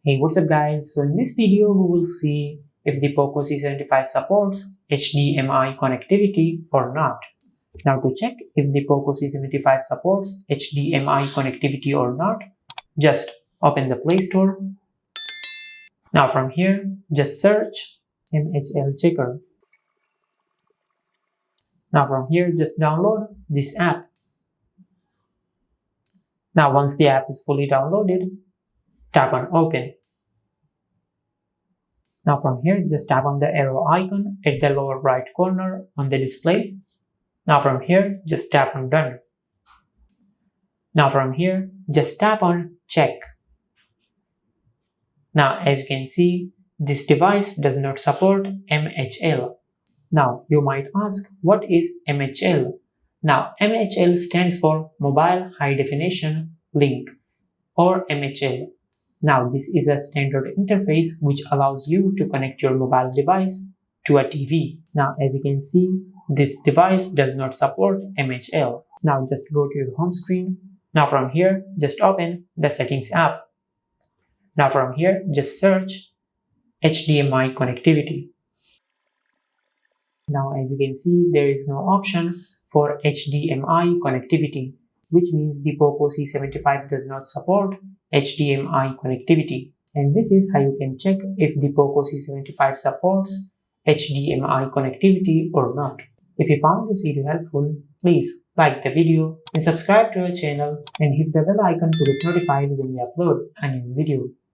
Hey, what's up guys? So in this video we will see if the Poco C75 supports HDMI connectivity or not. Now to check if the Poco C75 supports HDMI connectivity or not, just open the Play Store. Now from here, just search MHL Checker. Now from here, just download this app. Now once the app is fully downloaded, tap on Open. Now from here, just tap on the arrow icon at the lower right corner on the display. Now from here, just tap on Done. Now from here, just tap on Check. Now as you can see, this device does not support MHL. Now you might ask, what is MHL? Now MHL stands for Mobile High Definition Link, or MHL. Now this is a standard interface which allows you to connect your mobile device to a TV. Now as you can see, this device does not support MHL. Now just go to your home screen. Now from here, just open the Settings app. Now from here, just search HDMI connectivity. Now as you can see, there is no option for HDMI connectivity, which means the Poco C75 does not support HDMI connectivity. And this is how you can check if the Poco C75 supports HDMI connectivity or not. If you found this video helpful, please like the video and subscribe to our channel and hit the bell icon to get notified when we upload a new video.